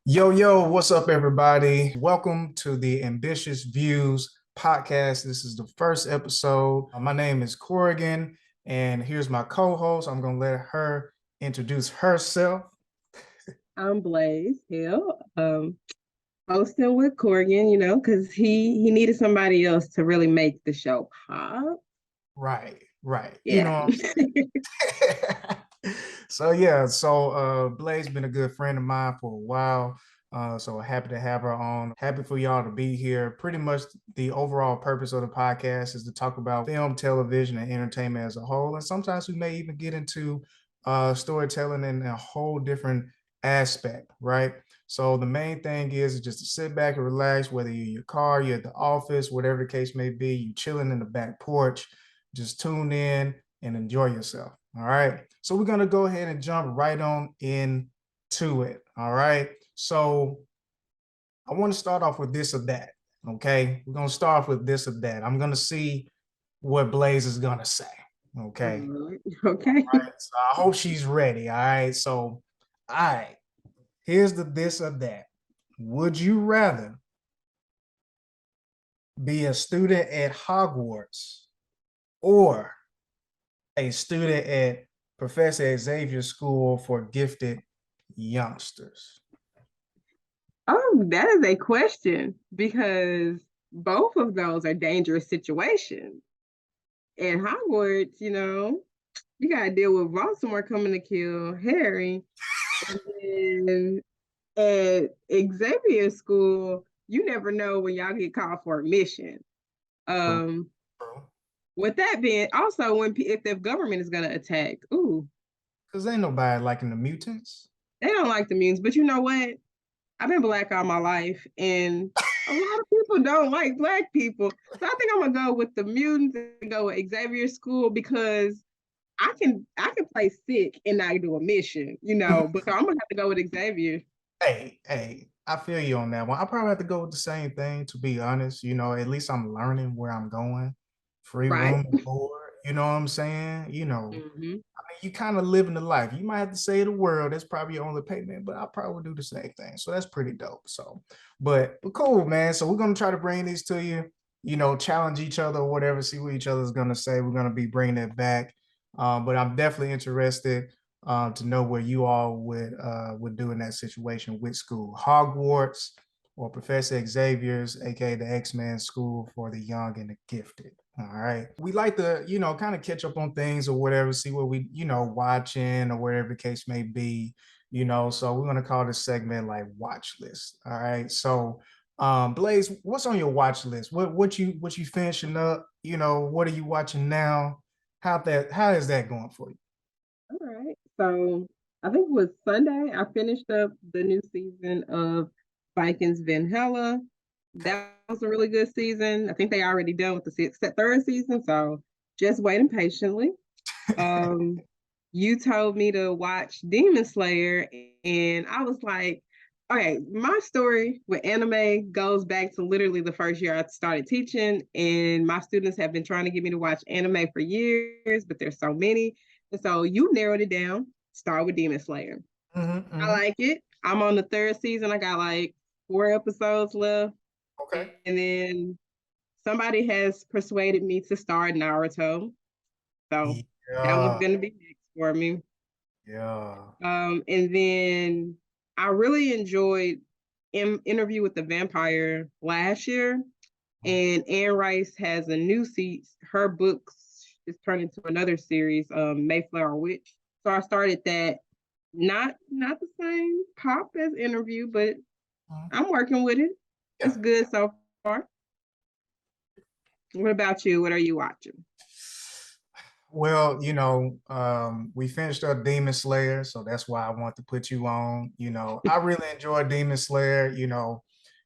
Yo, what's up, everybody? Welcome to the Ambitious Views podcast. This is the first episode. My name is Corrigan, and here's my co host. I'm going to let her introduce herself. I'm Blaze Hill, hosting with Corrigan, because he needed somebody else to really make the show pop. Right. You Yeah. know what I'm saying? So Blaze been a good friend of mine for a while. So happy to have her on. Happy for y'all to be here. Pretty much the overall purpose of the podcast is to talk about film, television, and entertainment as a whole. And sometimes we may even get into storytelling in a whole different aspect, right? So the main thing is just to sit back and relax, whether you're in your car, you're at the office, whatever the case may be, you chilling in the back porch, just tune in and enjoy yourself. All right. So we're going to go ahead and jump right on into it. All right. So I want to start off with this or that. Okay. We're going to start off with this or that. I'm going to see what Blaze is going to say. Okay. Okay. All right. So I hope she's ready. All right. So, all right. Here's the this or that. Would you rather be a student at Hogwarts or a student at Professor Xavier School for Gifted Youngsters? Oh, that is a question because both of those are dangerous situations. At Hogwarts, you got to deal with Voldemort coming to kill Harry. And then at Xavier School, you never know when y'all get called for a mission. Um, with that being, also if the government is gonna attack, Because ain't nobody liking the mutants. they don't like the mutants. But you know what? I've been Black all my life, and a lot of people don't like Black people. So I think I'm gonna go with the mutants and go with Xavier School because I can play sick and not do a mission, But so I'm gonna have to go with Xavier. Hey, I feel you on that one. I probably have to go with the same thing, to be honest. At least I'm learning where I'm going. Free Right. room and board. You know what I'm saying? Mm-hmm. You kind of living the life. You might have to say the world. That's probably your only payment, but I'll probably do the same thing. So that's pretty dope. So, but cool, man. So we're gonna try to bring these to you. Challenge each other or whatever. See what each other's gonna say. We're gonna be bringing it back. But I'm definitely interested to know where you all would do in that situation with school, Hogwarts or Professor Xavier's, aka the X-Men School for the Young and the Gifted. All right. We like to, kind of catch up on things or whatever, see what we, watching or whatever the case may be, So we're gonna call this segment like watch list. All right. So Blaze, what's on your watch list? What you finishing up? What are you watching now? How is that going for you? All right. So I think it was Sunday. I finished up the new season of Vikings Valhalla. That was a really good season. I think they already done with the third season, so just waiting patiently. Um, you told me to watch Demon Slayer, and I was like, okay, my story with anime goes back to literally the first year I started teaching, and my students have been trying to get me to watch anime for years, but there's so many. And so you narrowed it down. Start with Demon Slayer. I like it. I'm on the third season. I got like 4 episodes left. Okay. And then somebody has persuaded me to start Naruto. So that one's Yeah. gonna be next for me. Yeah. And then I really enjoyed Interview with the Vampire last year. And Anne Rice has a new seat. Her books is turned into another series, Mayflower Witch. So I started that. Not the same pop as Interview, but I'm working with it. Yeah. It's good so far. What about you? What are you watching? Well, we finished up Demon Slayer, so that's why I want to put you on. I really enjoy Demon Slayer.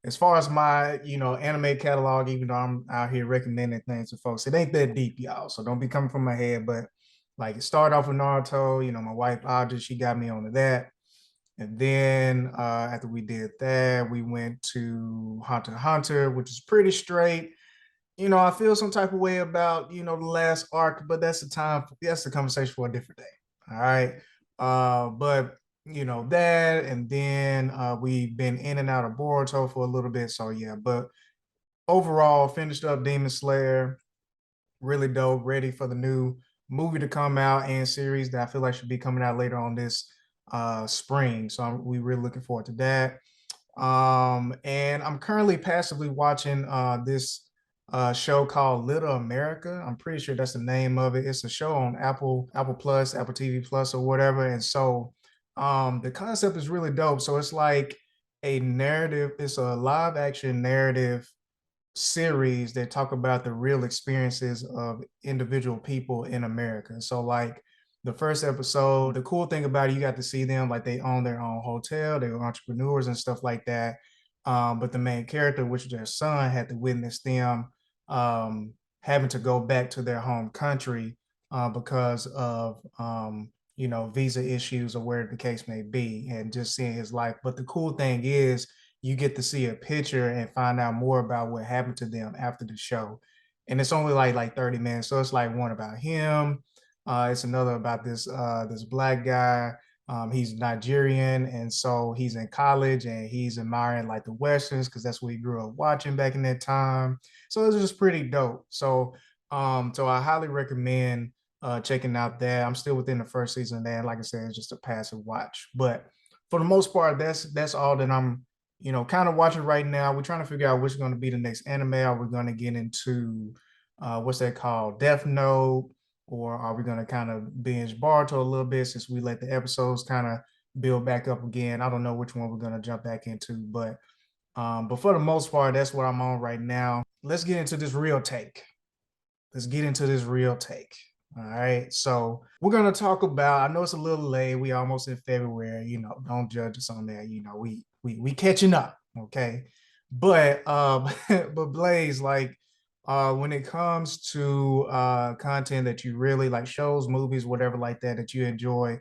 As far as my, anime catalog, even though I'm out here recommending things to folks, it ain't that deep, y'all. So don't be coming from my head. But like it started off with Naruto, my wife Audrey, she got me onto that. And then after we did that, we went to Hunter x Hunter, which is pretty straight. I feel some type of way about, the last arc, but that's the conversation for a different day. All right. But that, and then we've been in and out of Boruto for a little bit. So yeah, but overall, finished up Demon Slayer, really dope. Ready for the new movie to come out and series that I feel like should be coming out later on this spring. So we really looking forward to that. And I'm currently passively watching this show called Little America. I'm pretty sure that's the name of it. It's a show on Apple Plus, Apple TV Plus, or whatever. And so the concept is really dope. So it's like a narrative. It's a live action narrative series that talk about the real experiences of individual people in America. So like the first episode, the cool thing about it, you got to see them like they own their own hotel, they were entrepreneurs and stuff like that. But the main character, which is their son, had to witness them having to go back to their home country because of visa issues or where the case may be, and just seeing his life. But the cool thing is you get to see a picture and find out more about what happened to them after the show. And it's only like 30 minutes. So it's like one about him. It's another about this black guy. He's Nigerian, and so he's in college and he's admiring like the westerns because that's what he grew up watching back in that time. So it's just pretty dope. So I highly recommend checking out that. I'm still within the first season of that. Like I said, it's just a passive watch. But for the most part, that's all that I'm kind of watching right now. We're trying to figure out which is going to be the next anime. Are we going to get into what's that called, Death Note, or are we going to kind of binge Boruto a little bit since we let the episodes kind of build back up again? I don't know which one we're going to jump back into, but for the most part, that's what I'm on right now. Let's get into this real take. Let's get into this real take. All right. So we're gonna talk about. I know it's a little late. We almost in February. Don't judge us on that. We catching up. Okay. But but Blaze, like when it comes to content that you really like, shows, movies, whatever like that you enjoy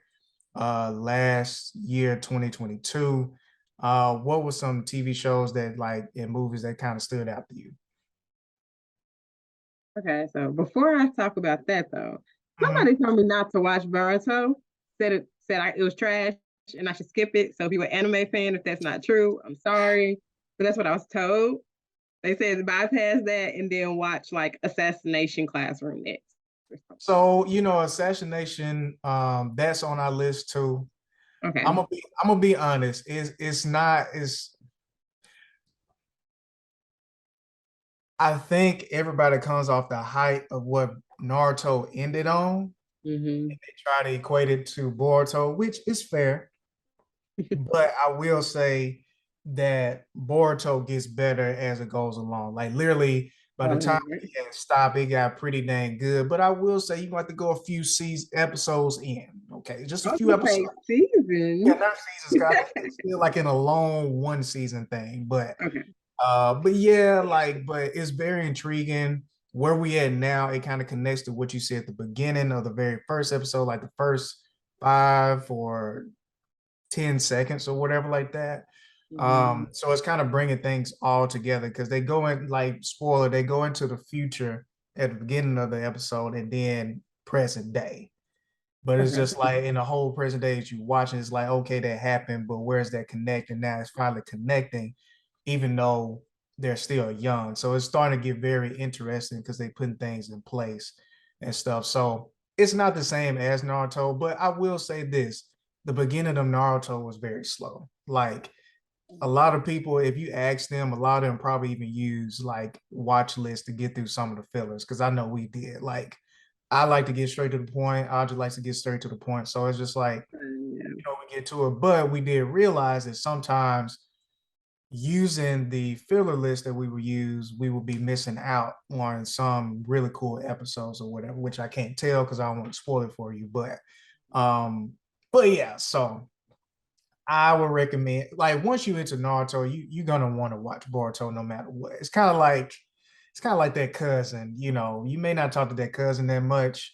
last year, 2022, what were some TV shows that like and movies that kind of stood out to you? Okay, so before I talk about that though, Mhm. somebody told me not to watch Boruto. It was trash and I should skip it. So if you're an anime fan, if that's not true, I'm sorry, but that's what I was told. They said bypass that and then watch like Assassination Classroom next or something. So, assassination, that's on our list too. I'm Okay. gonna be I'm gonna be honest. It's not it's I think everybody comes off the height of what Naruto ended on. Mm-hmm. They try to equate it to Boruto, which is fair. But I will say that Boruto gets better as it goes along. Like literally, by the time Okay. he had stopped, it got pretty dang good. But I will say you have to go a few episodes in. Okay, just a I was few gonna episodes. say Yeah, seasons. not seasons. 'Cause I think it's still like in a long one season thing. Okay. But yeah, but it's very intriguing. Where we at now, it kind of connects to what you said at the beginning of the very first episode, like the first 5 or 10 seconds or whatever like that. Mm-hmm. So it's kind of bringing things all together because they go in, like, spoiler, they go into the future at the beginning of the episode and then present day. But it's Okay. just like in the whole present day that you watching, it's like, okay, that happened, but where's that connect? And now it's finally connecting, even though they're still young. So it's starting to get very interesting because they putting things in place and stuff. So it's not the same as Naruto, but I will say this: the beginning of Naruto was very slow. Like a lot of people, if you ask them, a lot of them probably even use like watch lists to get through some of the fillers. Cause I know we did. Like I like to get straight to the point. I just like to get straight to the point. So it's just like, Yeah. we get to it. But we did realize that sometimes using the filler list that we would use, we would be missing out on some really cool episodes or whatever, which I can't tell because I don't want to spoil it for you. Um, but yeah, so I would recommend, like, once you into Naruto, you're gonna want to watch Boruto no matter what. It's kind of like that cousin. You may not talk to that cousin that much,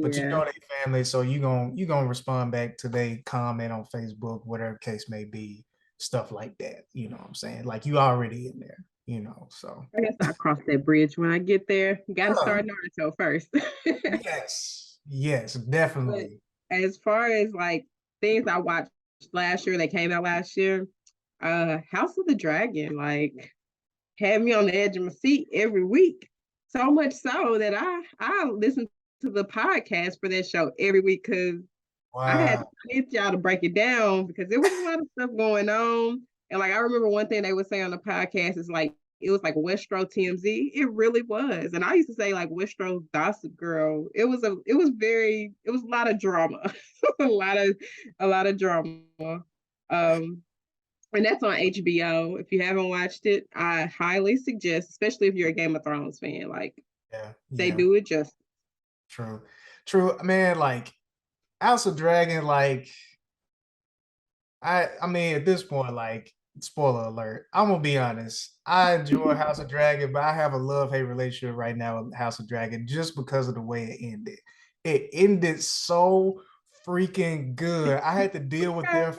but you Yeah. know their family, so you gonna respond back to their comment on Facebook, whatever case may be, stuff like that. You know what I'm saying? Like you already in there. So I guess I'll cross that bridge when I get there. Got to yeah, start Naruto first. yes, But definitely. as far as like things I watched last year. They came out last year. House of the Dragon, like, had me on the edge of my seat every week. So much so that I listen to the podcast for that show every week because I Wow. need y'all to break it down because there was a lot of stuff going on. And like I remember one thing they would say on the podcast is like it was like Westro TMZ. It really was. And I used to say like Westro Gossip Girl. It was a lot of drama. a lot of a lot of drama. Um and that's on HBO. If you haven't watched it, I highly suggest, especially if you're a Game of Thrones fan. Like Yeah. they Yeah. do it just True. True. Man, like House of Dragon, like I mean, at this point, like, spoiler alert, I'm gonna be honest. I enjoy House of Dragon, but I have a love-hate relationship right now with House of Dragon just because of the way it ended. It ended so freaking good. I had to deal with their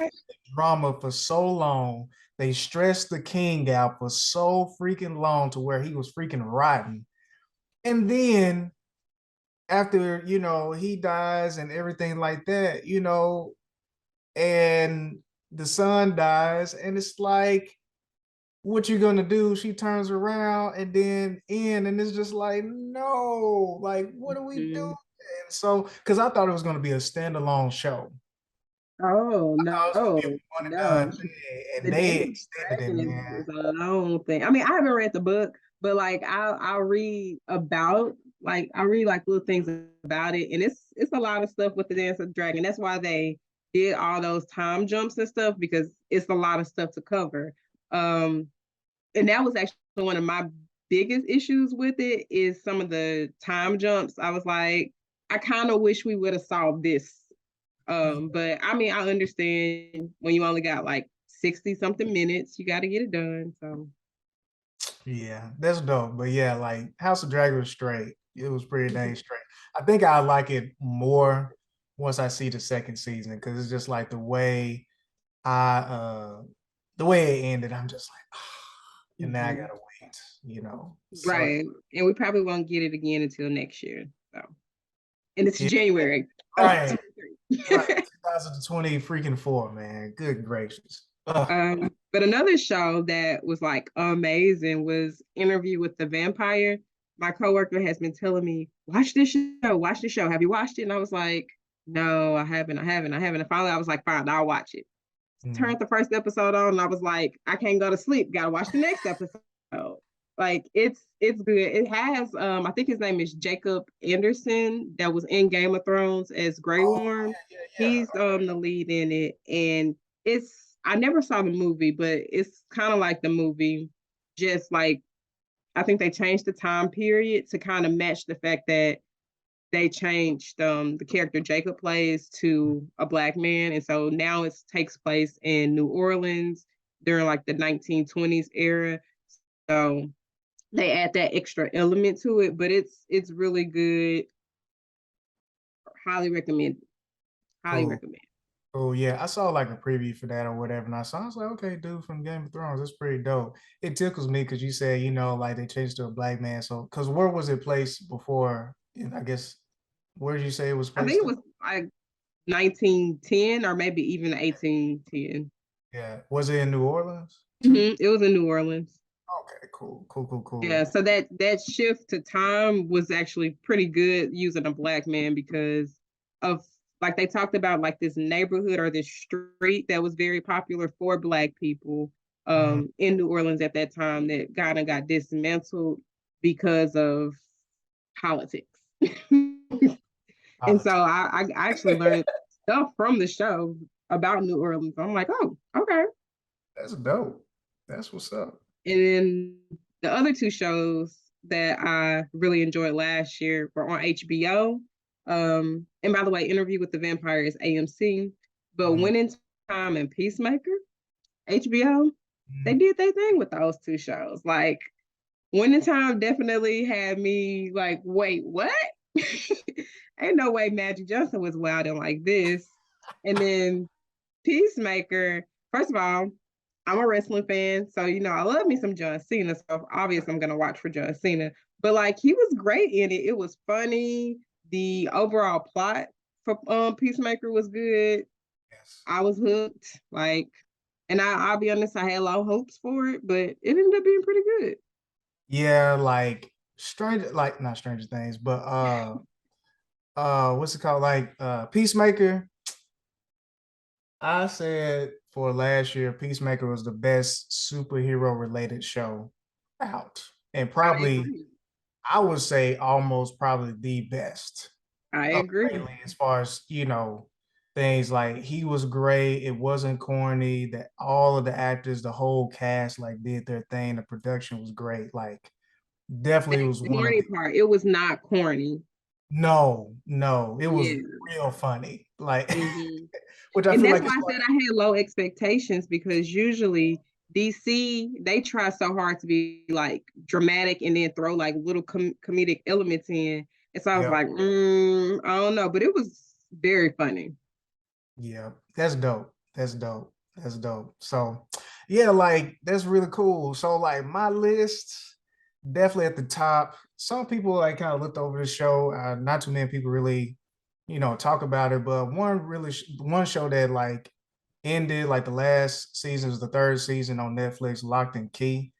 drama for so long. They stressed the king out for so freaking long to where he was freaking rotten. And then after, he dies and everything like that, and the son dies, and it's like, what you gonna do? She turns around and then and it's just like, no, like, what are we doing? mm. And so, because I thought it was gonna be a standalone show. Oh I thought it was gonna be a no, one and no. done thing, and The they Dance of extended it, Dragon man. is a long thing. I mean, I haven't read the book, but like I'll read about I read like little things about it, and it's a lot of stuff with the Dance of the Dragon. That's why they did all those time jumps and stuff because it's a lot of stuff to cover. Um, and that was actually one of my biggest issues with it is some of the time jumps. I was like, I kind of wish we would have solved this. But I mean, I understand when you only got like 60 something minutes, you got to get it done. So, Yeah, that's dope. But yeah, like House of Dragon was straight. It was pretty dang straight. I think I like it more once I see the second season because it's just like I the way it ended, I'm just like, and now I mhm. gotta wait, So Right. And we probably won't get it again until next year. So, and it's yeah, January of right, right. 23. 2020 freaking four, man. Good gracious. Ugh. But another show that was like amazing was Interview with the Vampire. My coworker has been telling me, watch this show. Have you watched it? And I was like, no, I haven't. And finally I was like, fine, I'll watch it. Mm. Turned the first episode on and I was like, I can't go to sleep. Gotta watch the next episode. Like it's good. It has I think his name is Jacob Anderson that was in Game of Thrones as Grey Oh Worm. yeah, yeah, yeah. He's the lead in it. And I never saw the movie, but it's kind of like the movie, just like I think they changed the time period to kind of match the fact that they changed the character Jacob plays to a black man, and so now it takes place in New Orleans during like the 1920s era. So they add that extra element to it, but it's really good. Highly recommend. Highly Cool. recommend. Oh yeah, I saw like a preview for that or whatever, and I was like, okay, dude from Game of Thrones, that's pretty dope. It tickles me because you said, like they changed to a black man. So, because where was it placed before? And I guess where did you say it was I think placed it at? was like 1910 or maybe even 1810. Yeah, was it in New Orleans too? It was in New Orleans. Okay, cool, cool, cool, Yeah, cool. so that shift to time was actually pretty good using a black man because of like they talked about like this neighborhood or this street that was very popular for black people Mm, in New Orleans at that time that kind of got dismantled because of politics. And so politics. I actually learned stuff from the show about New Orleans. I'm like, oh, okay. That's dope. That's what's up. And then the other two shows that I really enjoyed last year were on HBO. And by the way, Interview with the Vampire is AMC, but Mm, Winning Time and Peacemaker, HBO, they mm. did their thing with those two shows. Like Winning Time definitely had me like, wait, what? Ain't no way Magic Johnson was wilding like this. And then Peacemaker, first of all, I'm a wrestling fan, so I love me some John Cena. So obviously I'm gonna watch for John Cena. But like he was great in it. It was funny. The overall plot for Peacemaker was good. I was hooked. Like, and I'll be honest, I had low hopes for it, but it ended up being pretty good. Yeah, like Stranger, like not Stranger Things, but what's it called? Like Peacemaker. I said for last year, Peacemaker was the best superhero related show out. And I probably agree. I would say almost probably the best I of agree. lately, as far as things like he was great. It wasn't corny. That all of the actors, the whole cast, like did their thing. The production was great. Like definitely was The one of corny the part, it was not corny. no, it was Yeah. real funny. Like Hmm. which I And feel that's like why it's I said I had low expectations because usually DC they try so hard to be like dramatic and then throw like little comedic elements in. And so I was yeah, like, I don't know, but it was very funny. yeah, that's dope. That's dope. That's dope. So yeah, like that's really cool. So like my list definitely at the top. Some people like kind of looked over the show. Not too many people really, talk about it. But one show that like ended like the last season was the third season on Netflix, Locked and Key.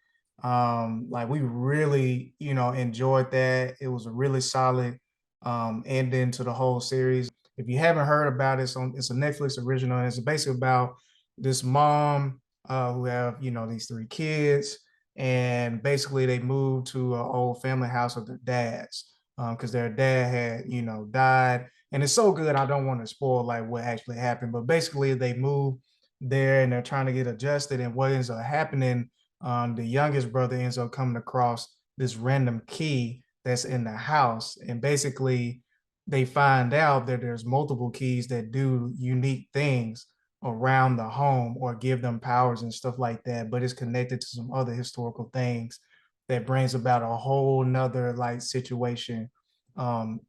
Like we really, enjoyed that. It was a really solid ending to the whole series. If you haven't heard about it, it's a Netflix original, and it's basically about this mom who have these three kids, and basically they moved to an old family house of their dad's because their dad had died, and it's so good I don't want to spoil like what actually happened, but basically they moved there and they're trying to get adjusted, and what ends up happening, the youngest brother ends up coming across this random key that's in the house, and basically they find out that there's multiple keys that do unique things around the home or give them powers and stuff like that, but it's connected to some other historical things that brings about a whole nother like situation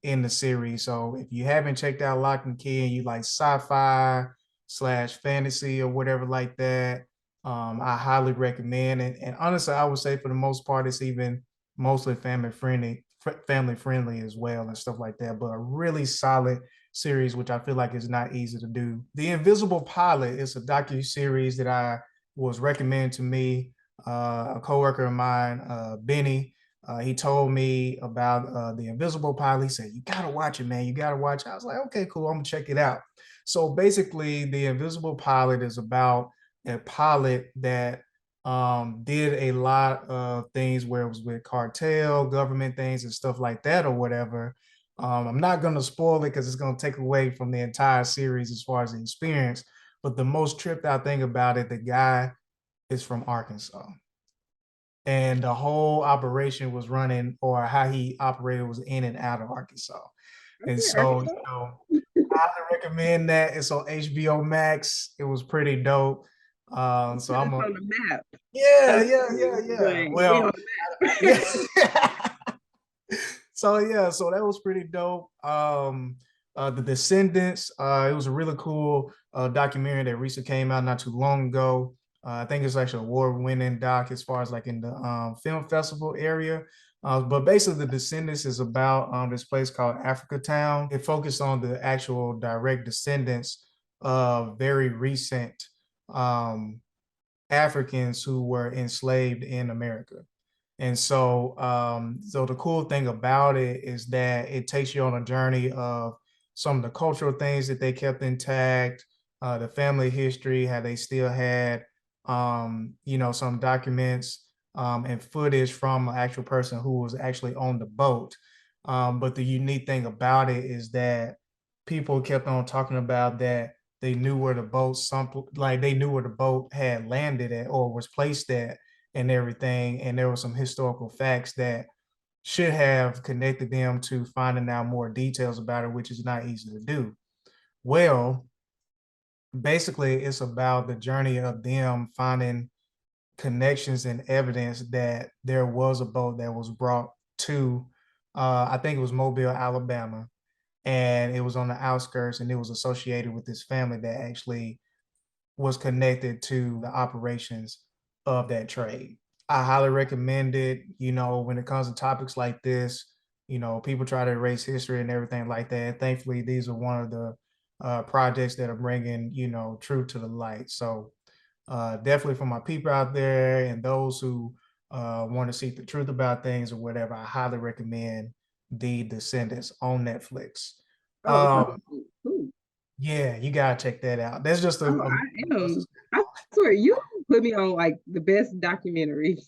in the series. So if you haven't checked out Lock and Key and you like sci-fi slash fantasy or whatever like that, I highly recommend it. And honestly, I would say for the most part, it's even mostly family friendly as well and stuff like that. But a really solid series, which I feel like is not easy to do. The Invisible Pilot is a docu series that I was recommended to me. A coworker of mine, Benny, he told me about the Invisible Pilot. He said, "You gotta watch it, man. You gotta watch it." I was like, "Okay, cool. I'm gonna check it out." So basically, the Invisible Pilot is about a pilot that did a lot of things where it was with cartel, government things, and stuff like that, or whatever. I'm not going to spoil it because it's going to take away from the entire series as far as the experience. But the most tripped out thing about it, the guy is from Arkansas. And the whole operation was running, or how he operated was in and out of Arkansas. And Okay, so, Arkansas. I highly recommend that. It's on HBO Max. It was pretty dope. So Put us I'm a on the map. yeah, Us yeah, yeah, too, yeah. but we on Well, the map. yeah. So yeah, so that was pretty dope. The Descendants, it was a really cool documentary that recently came out not too long ago. I think it's actually an award-winning doc as far as like in the film festival area. But basically, The Descendants is about this place called Africa Town. It focused on the actual direct descendants of very recent um, Africans who were enslaved in America. And so the cool thing about it is that it takes you on a journey of some of the cultural things that they kept intact, the family history, how they still had, some documents and footage from an actual person who was actually on the boat. But the unique thing about it is that people kept on talking about that they knew where the boat, like they knew where the boat had landed at or was placed at and everything. And there were some historical facts that should have connected them to finding out more details about it, which is not easy to do. Well, basically, it's about the journey of them finding connections and evidence that there was a boat that was brought to, I think it was Mobile, Alabama, and it was on the outskirts and it was associated with this family that actually was connected to the operations of that trade. I highly recommend it. When it comes to topics like this, people try to erase history and everything like that. Thankfully, these are one of the projects that are bringing, truth to the light. So definitely for my people out there and those who want to seek the truth about things or whatever, I highly recommend The Descendants on Netflix. Oh, it's on Um, Netflix. Cool. yeah, you gotta check that out. That's just Oh, a I am. I swear, you put me on like the best documentaries.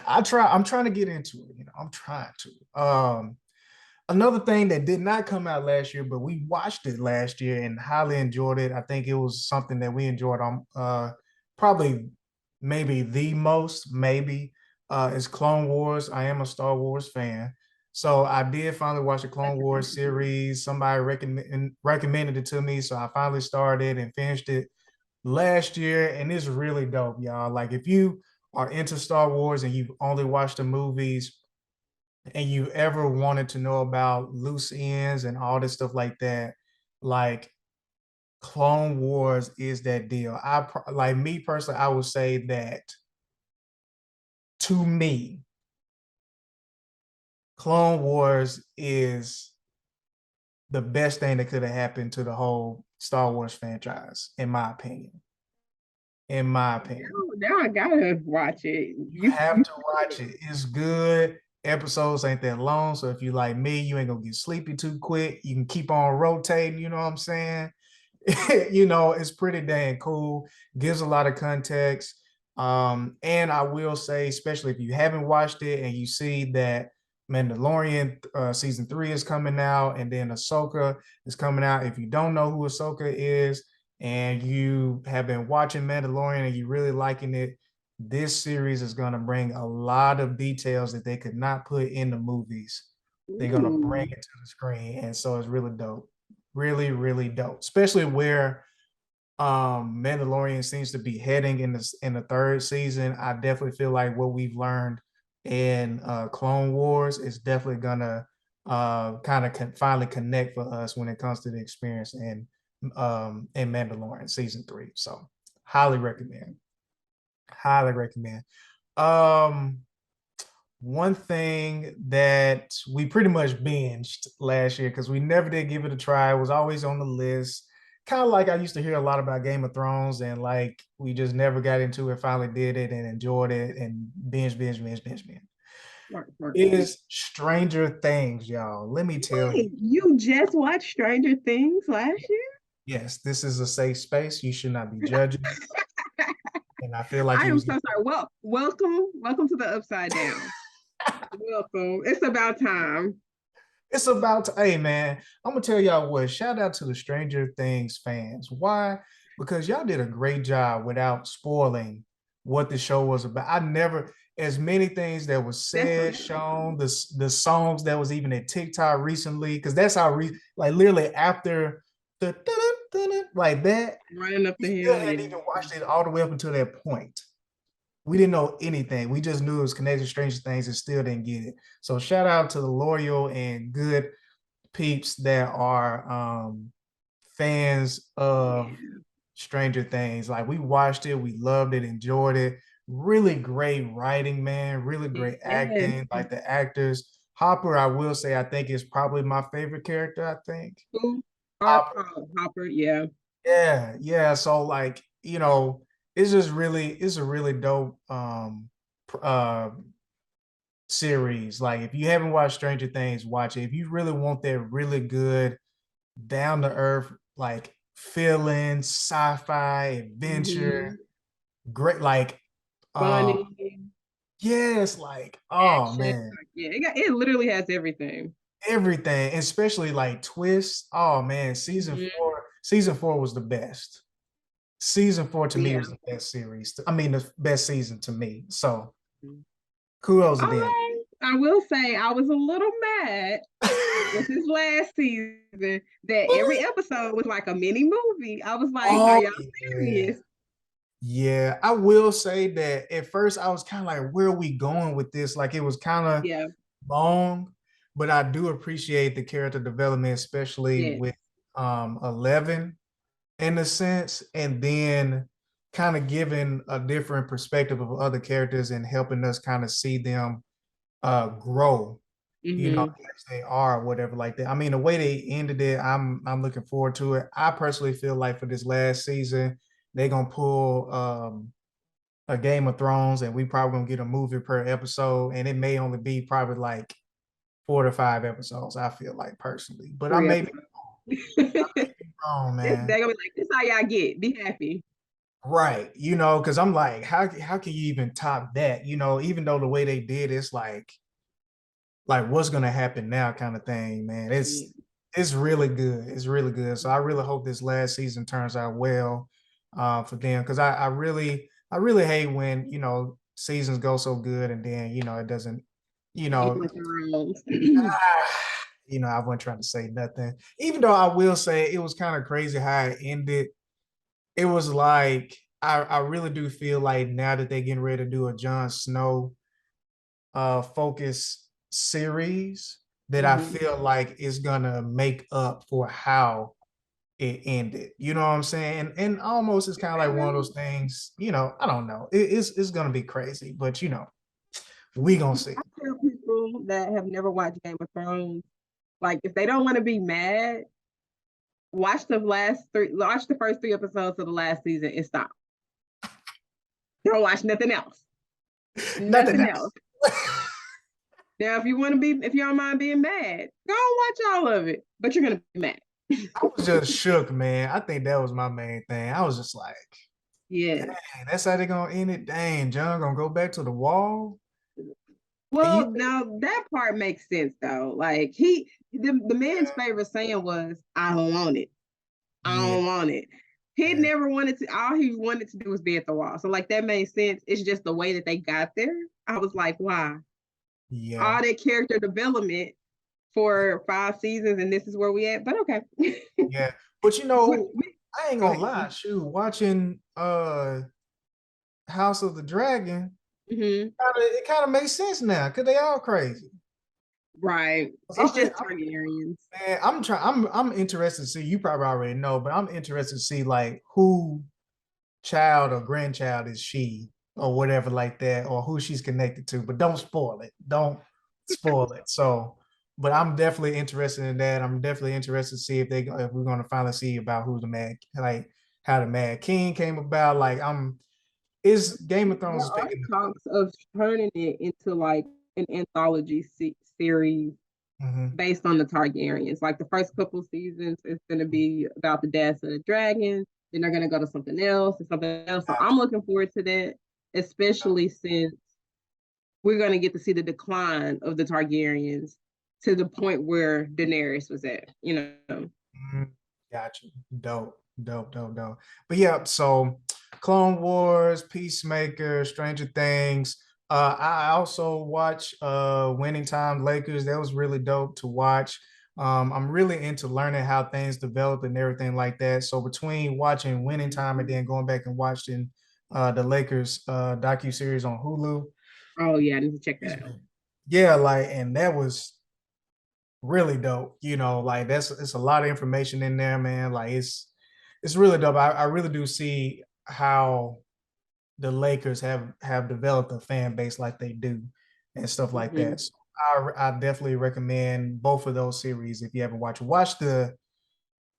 I'm trying to get into it. I'm trying to. Another thing that did not come out last year, but we watched it last year and highly enjoyed it. I think it was something that we enjoyed on probably maybe the most, maybe is Clone Wars. I am a Star Wars fan. So I did finally watch the Clone Wars series. Somebody recommended it to me. So I finally started and finished it last year. And it's really dope, y'all. Like if you are into Star Wars and you've only watched the movies, and you ever wanted to know about loose ends and all this stuff like that, like Clone Wars is that deal. Like me personally, I would say that to me, Clone Wars is the best thing that could have happened to the whole Star Wars franchise, in my opinion. In my opinion. Now I gotta watch it. You You have to watch it. It's good. Episodes ain't that long. So if you like me, you ain't gonna get sleepy too quick. You can keep on rotating, you know what I'm saying? It's pretty dang cool. Gives a lot of context. And I will say, especially if you haven't watched it and you see that Mandalorian season 3 is coming out, and then Ahsoka is coming out. If you don't know who Ahsoka is and you have been watching Mandalorian and you really liking it, this series is going to bring a lot of details that they could not put in the movies. They're going to bring Ooh. it to the screen. And so it's really dope. Really, really dope. Especially where Mandalorian seems to be heading in the third season. I definitely feel like what we've learned in Clone Wars is definitely gonna kind of finally connect for us when it comes to the experience in Mandalorian season 3. So highly recommend. Highly recommend. Um, One thing that we pretty much binged last year because we never did give it a try. It was always on the list. Kind of like I used to hear a lot about Game of Thrones, and like we just never got into it. Finally did it and enjoyed it and binge. Smart, smart. Is Stranger Things, y'all. Let me tell you. Wait, you just watched Stranger Things last Yes, this is a safe space. You should not be judging. year? And I feel like I you am was so sorry. Well, welcome to the upside down. Welcome. It's about time. It's about to, hey man, I'm gonna tell y'all what. Shout out to the Stranger Things fans. Why? Because y'all did a great job without spoiling what the show was about. I never, as many things that was That's said, shown, the songs that was even at TikTok recently, because that's how like literally after the like that, running up we the still hill. hadn't Yeah. even watched it all the way up until that point. We didn't know anything. We just knew it was connected to Stranger Things and still didn't get it. So shout out to the loyal and good peeps that are fans of Yeah. Stranger Things. Like we watched it, we loved it, enjoyed it. Really great writing, man. Really great Yes. acting. Like the actors. Hopper, I will say, I think is probably my favorite character. I think Who? Hopper. Hopper. Yeah. Yeah, yeah. So like, it's a really dope uh series. Like if you haven't watched Stranger Things, watch it. If you really want that really good down to earth like feeling, sci-fi, adventure, Hmm. great like Funny yes, like oh action. man, Yeah. It literally has everything. everything, especially like twists. Oh man, Hmm. season 4 was the best. Season 4 to me Yeah. was the best series. I mean the best season to me. So kudos to them. I will say I was a little mad with this last season that every episode was like a mini movie. I was like, are Oh y'all yeah. serious? Yeah, I will say that at first I was kind of like, where are we going with this? Like it was kind of Yeah. long, but I do appreciate the character development, especially Yeah. with 11 in a sense, and then kind of giving a different perspective of other characters and helping us kind of see them grow Hmm. as they are, or whatever like that. I mean, the way they ended it, I'm looking forward to it. I personally feel like for this last season, they're gonna pull a Game of Thrones, and we probably gonna get a movie per episode, and it may only be probably like 4 to 5 episodes. I feel like personally, but I Three may be episodes. wrong, They're man. gonna be like, this how y'all get. Be happy. Right, because I'm like, how can you even top that? Even though the way they did, it's like what's gonna happen now, kind of thing, man. Yeah. It's really good. It's really good. So I really hope this last season turns out well for them, because I really hate when seasons go so good and then it doesn't, you Game know, of Thrones. I wasn't trying to say nothing. Even though I will say it was kind of crazy how it ended. It was like I really do feel like now that they're getting ready to do a Jon Snow focus series, that I Hmm. feel like is gonna make up for how it ended. You know what I'm saying? And almost it's kind of like one of those things, I don't know. It's gonna be crazy, but we gonna see. I tell people that have never watched Game of Thrones, like if they don't want to be mad, watch the first three episodes of the last season and stop. Don't watch nothing else. Nothing Nothing else. else. Now, if you don't mind being mad, go and watch all of it. But you're gonna be mad. I was just shook, man. I think that was my main thing. I was just like, Yes. dang, that's how they gonna end it. Dang, John gonna go back to the wall. And you Well, now that part makes sense though. Like the man's favorite saying was, "I don't want it. I yeah, don't want it." He yeah, never wanted to. All he wanted to do was be at the wall. So like that made sense. It's just the way that they got there. I was like, why? yeah, All that character development for 5 seasons, and this is where we at. But okay. yeah. But I ain't Go gonna ahead. lie, shoot, watching House of the Dragon, Hmm. it kind of makes sense now because they all crazy. Right. 'Cause It's just Targaryens. man, I'm trying. I'm interested to see. You probably already know, but I'm interested to see like who child or grandchild is she or whatever like that, or who she's connected to. But don't spoil it. Don't spoil it. So, but I'm definitely interested in that. I'm definitely interested to see if we're going to finally see about who the mad, like how the Mad King came about. Like is Game of There Thrones is are picking talks of turning it into like an anthology series up. Hmm. based on the Targaryens. Like the first couple seasons is going to be about the deaths of the dragons. Then they're going to go to something else and something else. So I'm looking forward to that, especially since we're going to get to see the decline of the Targaryens to the point where Daenerys was at. You know. Mhm. Gotcha. Dope, dope, dope, dope. But yeah, so Clone Wars, Peacemaker, Stranger Things. I also watch Winning Time Lakers. That was really dope to watch. I'm really into learning how things develop and everything like that. So between watching Winning Time and then going back and watching the Lakers docu series on Hulu, Oh yeah, I need to check it's that out. been yeah, like, and that was really dope. Like that's it's a lot of information in there, man. Like it's really dope. I really do see how the Lakers have developed a fan base like they do and stuff like that. Mm-hmm. So I definitely recommend both of those series if you haven't watched. Watch the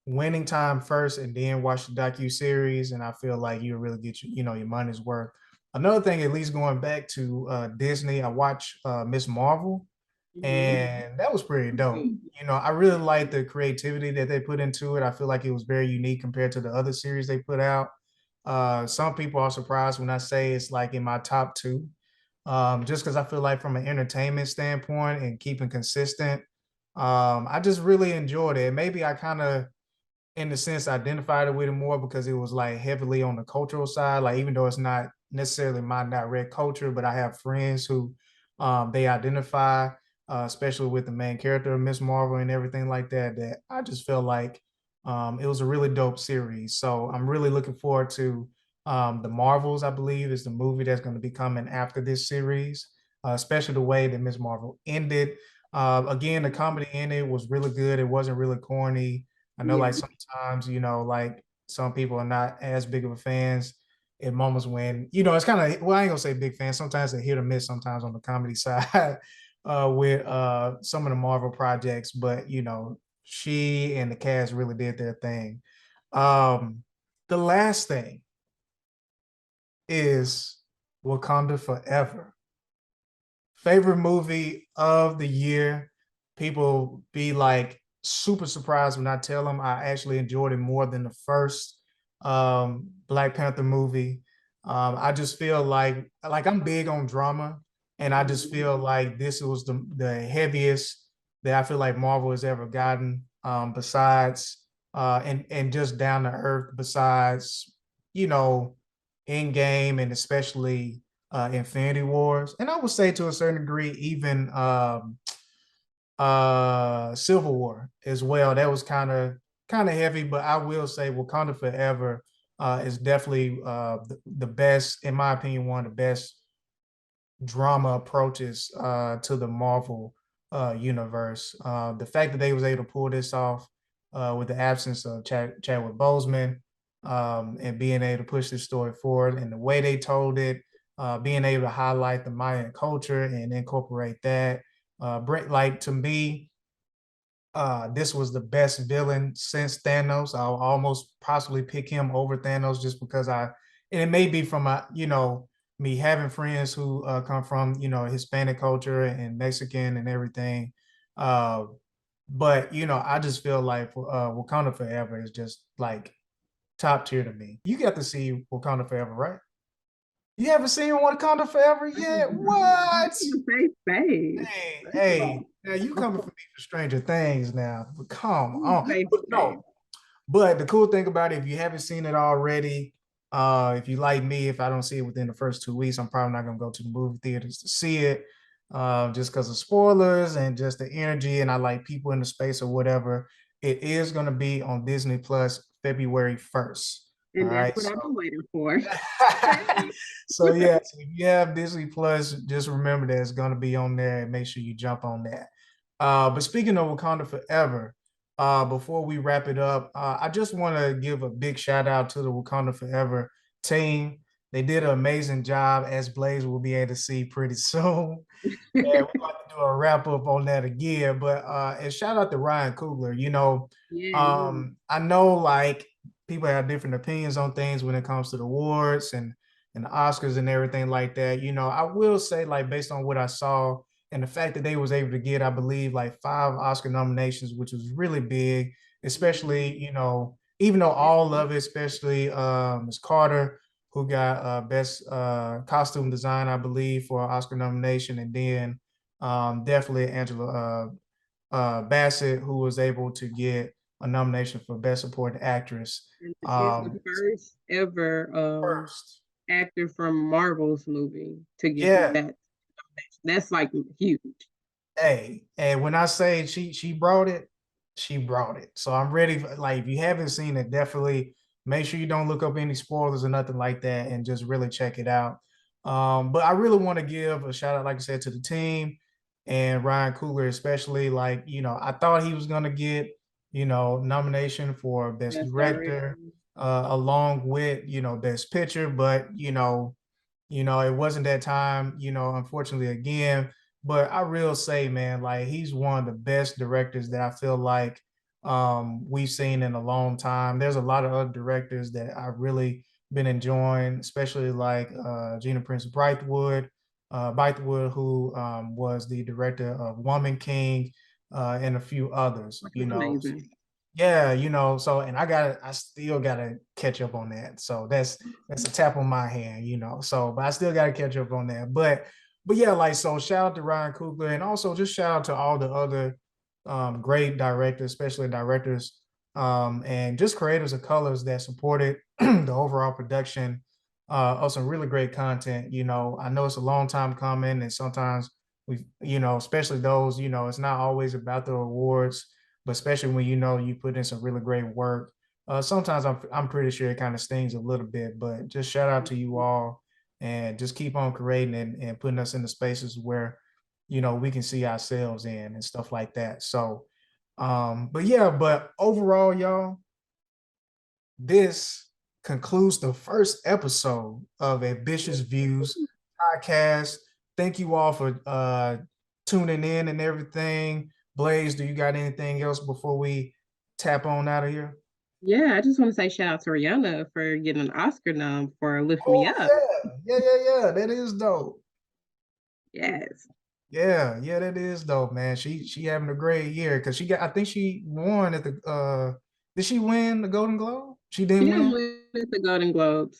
Winning Time first and then watch the docu series, and I feel like you'll really get your money's worth. Another thing, at least going back to Disney, I watched Miss Marvel, Mm-hmm. and that was pretty dope. I really like the creativity that they put into it. I feel like it was very unique compared to the other series they put out. Some people are surprised when I say it's like in my top two, just because I feel like from an entertainment standpoint and keeping consistent, I just really enjoyed it. Maybe I kind of in the sense identified with it more because it was like heavily on the cultural side. Like even though it's not necessarily my direct culture, but I have friends who they identify, especially with the main character of Miss Marvel and everything like that. That I just felt like it was a really dope series. So I'm really looking forward to the Marvels. I believe is the movie that's going to be coming after this series, especially the way that Miss Marvel ended. Again, the comedy in it was really good. It wasn't really corny. I know like Yeah. sometimes, like some people are not as big of a fans in moments when, it's kind of, well, I ain't gonna say big fans. Sometimes they hit or miss sometimes on the comedy side. with some of the Marvel projects, but she and the cast really did their thing. Um, the last thing is Wakanda Forever. Favorite movie of the year. People be like super surprised when I tell them I actually enjoyed it more than the first Black Panther movie. I just feel like I'm big on drama, and I just Mhm. feel like this was the heaviest that I feel like Marvel has ever gotten. Besides and just down to earth. Besides, you know, Endgame and especially Infinity Wars, and I would say to a certain degree even Civil War as well. That was kind of heavy, but I will say Wakanda Forever is definitely the best, in my opinion, one of the best drama approaches to the Marvel universe. The fact that they was able to pull this off with the absence of Chadwick Boseman, and being able to push this story forward, and the way they told it, being able to highlight the Mayan culture and incorporate that. Like to me, this was the best villain since Thanos. I'll almost possibly pick him over Thanos just because and it may be from me having friends who come from Hispanic culture and Mexican and everything. Uh, but I just feel like Wakanda Forever is just like top tier to me. You got to see Wakanda Forever, right? You haven't seen Wakanda Forever yet? What? Face. Hey, First of hey, all, now you coming for me for Stranger Things now. But come on. face But to face. no, but the cool thing about it, if you haven't seen it already, if you like me, if I don't see it within the first 2 weeks, I'm probably not gonna go to the movie theaters to see it. Just because of spoilers and just the energy, and I like people in the space or whatever. It is gonna be on Disney Plus February 1st. All And that's right. what So I've been waiting for. Hey. so yeah, so if you have Disney Plus, just remember that it's gonna be on there and make sure you jump on that. But speaking of Wakanda Forever, before we wrap it up, I just want to give a big shout out to the Wakanda Forever team. They did an amazing job, as Blaze will be able to see pretty soon. And we're going to do a wrap up on that again. But and shout out to Ryan Coogler. Yeah. I know like people have different opinions on things when it comes to the awards and the Oscars and everything like that. I will say like based on what I saw and the fact that they was able to get, I believe, like 5 Oscar nominations, which was really big, especially even though all of it, especially Ms. Carter, who got best costume design, I believe, for an Oscar nomination, and then definitely Angela Bassett, who was able to get a nomination for best supporting actress. And she's the Um, first ever First, actor from Marvel's movie to get yeah. that. That's like huge. Hey, and when I say she brought it, she brought it. So I'm ready for, like, if you haven't seen it, definitely make sure you don't look up any spoilers or nothing like that and just really check it out. But I really want to give a shout out, like I said, to the team and Ryan Coogler, especially. Like, I thought he was gonna get, nomination for best That's director. director, along with, best picture, but it wasn't that time, unfortunately again. But I will say, man, like he's one of the best directors that I feel like we've seen in a long time. There's a lot of other directors that I've really been enjoying, especially like Gina Prince Bythewood, who was the director of Woman King, and a few others, Which is amazing. Yeah, so and I still gotta catch up on that. So that's a tap on my hand, So, but I still got to catch up on that. But yeah, like so, shout out to Ryan Coogler, and also just shout out to all the other great directors, especially directors, and just creators of colors that supported the overall production of some really great content. I know it's a long time coming, and sometimes especially those, it's not always about the awards, but especially when you put in some really great work, sometimes I'm pretty sure it kind of stings a little bit, but just shout out to you all and just keep on creating and putting us in the spaces where, we can see ourselves in and stuff like that. So, but yeah, but overall, y'all, this concludes the first episode of Ambitious Views podcast. Thank you all for tuning in and everything. Blaze, do you got anything else before we tap on out of here? Yeah, I just want to say shout out to Rihanna for getting an Oscar nom for Lift Me Oh Up. yeah. That is dope. Yes. Yeah, that is dope, man. She having a great year because she got. I think she won at the. Did she win the Golden Globe? She She didn't didn't win. win at the Golden Globes.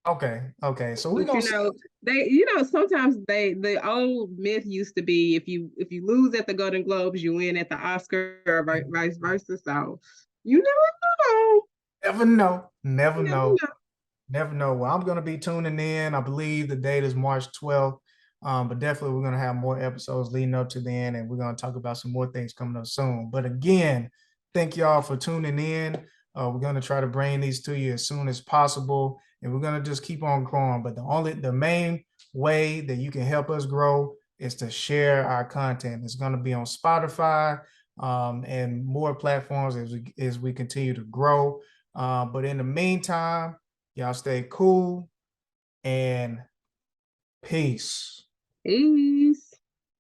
Okay. So we're But gonna see. sometimes the old myth used to be if you lose at the Golden Globes, you win at the Oscar or vice versa. So you never know. Never know. Never You never know. know. Never know. Well, I'm going to be tuning in. I believe the date is March 12th. But definitely we're going to have more episodes leading up to then, and we're going to talk about some more things coming up soon. But again, thank y'all for tuning in. We're going to try to bring these to you as soon as possible, and we're going to just keep on growing. But the main way that you can help us grow is to share our content. It's going to be on Spotify and more platforms as we continue to grow. But in the meantime, y'all stay cool and peace. Peace.